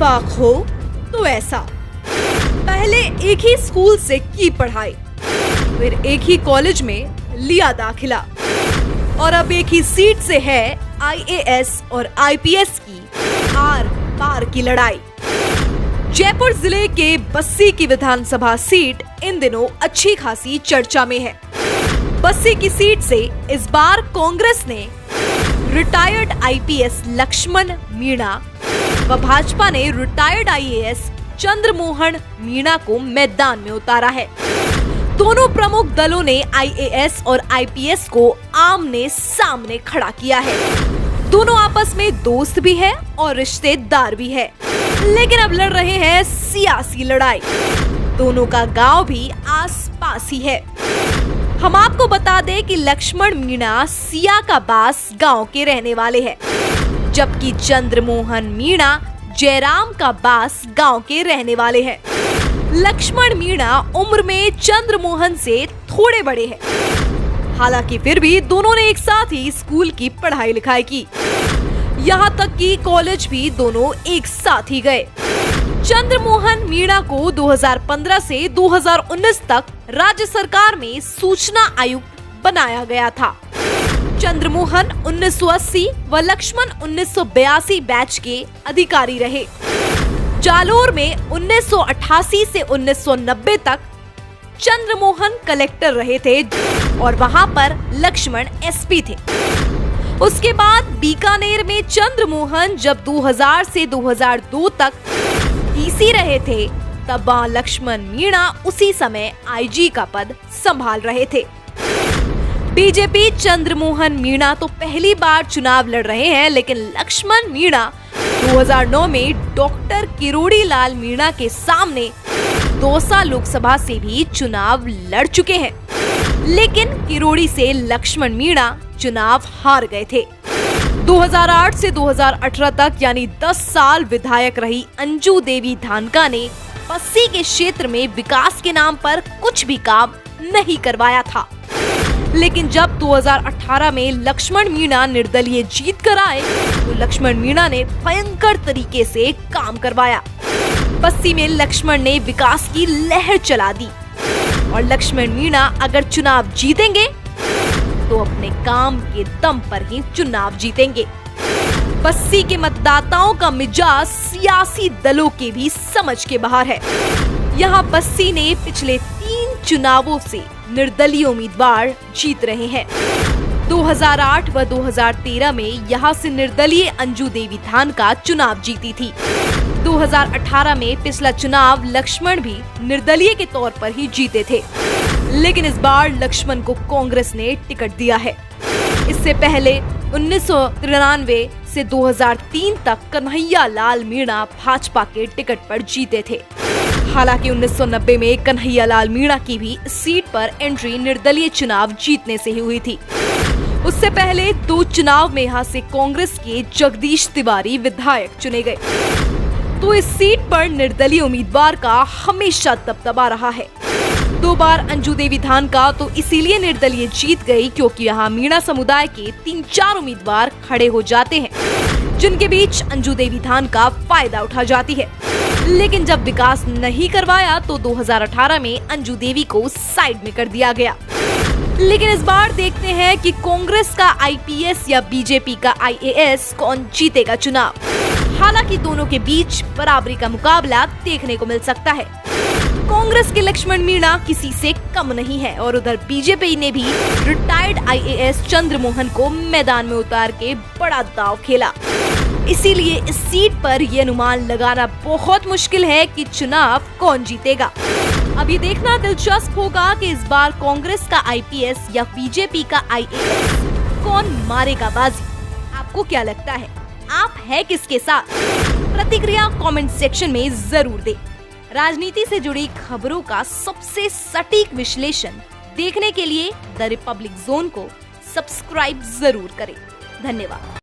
इत्तेफाक हो तो ऐसा। पहले एक ही स्कूल से की पढ़ाई, फिर एक ही कॉलेज में लिया दाखिला और अब एक ही सीट से है आईएएस और आईपीएस की आर पार की लड़ाई। जयपुर जिले के बस्सी की विधानसभा सीट इन दिनों अच्छी खासी चर्चा में है। बस्सी की सीट से इस बार कांग्रेस ने रिटायर्ड आईपीएस लक्ष्मण मीणा व भाजपा ने रिटायर्ड आईएएस चंद्रमोहन मीणा को मैदान में उतारा है। दोनों प्रमुख दलों ने आईएएस और आईपीएस को आमने सामने खड़ा किया है। दोनों आपस में दोस्त भी है और रिश्तेदार भी है, लेकिन अब लड़ रहे हैं सियासी लड़ाई। दोनों का गांव भी आसपास ही है। हम आपको बता दें कि लक्ष्मण मीणा सिया का बास गांव के रहने वाले हैं, जबकि चंद्रमोहन मीणा जयराम का बास गांव के रहने वाले हैं। लक्ष्मण मीणा उम्र में चंद्रमोहन से थोड़े बड़े हैं, हालांकि फिर भी दोनों ने एक साथ ही स्कूल की पढ़ाई लिखाई की। यहाँ तक कि कॉलेज भी दोनों एक साथ ही गए। चंद्रमोहन मीणा को 2015 से 2019 तक राज्य सरकार में सूचना आयुक्त बनाया गया था। चंद्रमोहन 1980 व लक्ष्मण 1982 बैच के अधिकारी रहे। जालोर में 1988 से 1990 तक चंद्रमोहन कलेक्टर रहे थे और वहां पर लक्ष्मण एसपी थे। उसके बाद बीकानेर में चंद्रमोहन जब 2000 से 2002 तक डीसी रहे थे, तब वहां लक्ष्मण मीणा उसी समय आईजी का पद संभाल रहे थे। बीजेपी चंद्रमोहन मीणा तो पहली बार चुनाव लड़ रहे हैं, लेकिन लक्ष्मण मीणा 2009 में डॉक्टर किरोड़ी लाल मीणा के सामने दौसा लोकसभा से भी चुनाव लड़ चुके हैं, लेकिन किरोड़ी से लक्ष्मण मीणा चुनाव हार गए थे। 2008 से 2018 तक यानी 10 साल विधायक रही अंजू देवी धानका ने बस्सी के क्षेत्र में विकास के नाम पर कुछ भी काम नहीं करवाया था, लेकिन जब 2018 में लक्ष्मण मीणा निर्दलीय जीत कर आए तो लक्ष्मण मीणा ने भयंकर तरीके से काम करवाया। बस्सी में लक्ष्मण ने विकास की लहर चला दी और लक्ष्मण मीणा अगर चुनाव जीतेंगे तो अपने काम के दम पर ही चुनाव जीतेंगे। बस्सी के मतदाताओं का मिजाज सियासी दलों के भी समझ के बाहर है। यहाँ बस्सी ने पिछले 3 चुनावों से निर्दलीय उम्मीदवार जीत रहे हैं। 2008 व 2013 में यहाँ से निर्दलीय अंजू देवी धानका चुनाव जीती थी। 2018 में पिछला चुनाव लक्ष्मण भी निर्दलीय के तौर पर ही जीते थे, लेकिन इस बार लक्ष्मण को कांग्रेस ने टिकट दिया है। इससे पहले 1993 से 2003 तक कन्हैया लाल मीणा भाजपा के टिकट पर जीते थे। हालांकि 1990 में कन्हैया लाल मीणा की भी सीट पर एंट्री निर्दलीय चुनाव जीतने से ही हुई थी। उससे पहले 2 चुनाव में यहाँ से कांग्रेस के जगदीश तिवारी विधायक चुने गए, तो इस सीट पर निर्दलीय उम्मीदवार का हमेशा दबदबा रहा है। 2 बार अंजू देवी धानका तो इसीलिए निर्दलीय जीत गई क्योंकि यहाँ मीणा समुदाय के 3-4 उम्मीदवार खड़े हो जाते हैं, जिनके बीच अंजू देवी धानका फायदा उठा जाती है। लेकिन जब विकास नहीं करवाया तो 2018 में अंजू देवी को साइड में कर दिया गया। लेकिन इस बार देखते हैं कि कांग्रेस का आईपीएस या बीजेपी का आईएएस कौन जीतेगा चुनाव। हालांकि दोनों के बीच बराबरी का मुकाबला देखने को मिल सकता है। कांग्रेस के लक्ष्मण मीणा किसी से कम नहीं है और उधर बीजेपी ने भी रिटायर्ड आईएएस चंद्रमोहन को मैदान में उतार के बड़ा दांव खेला। इसीलिए इस सीट पर यह अनुमान लगाना बहुत मुश्किल है कि चुनाव कौन जीतेगा। अभी देखना दिलचस्प होगा कि इस बार कांग्रेस का आईपीएस या बीजेपी का आईएएस कौन मारेगा बाजी। आपको क्या लगता है, आप है किसके साथ? प्रतिक्रिया कमेंट सेक्शन में जरूर दें। राजनीति से जुड़ी खबरों का सबसे सटीक विश्लेषण देखने के लिए द रिपब्लिक जोन को सब्सक्राइब जरूर करें। धन्यवाद।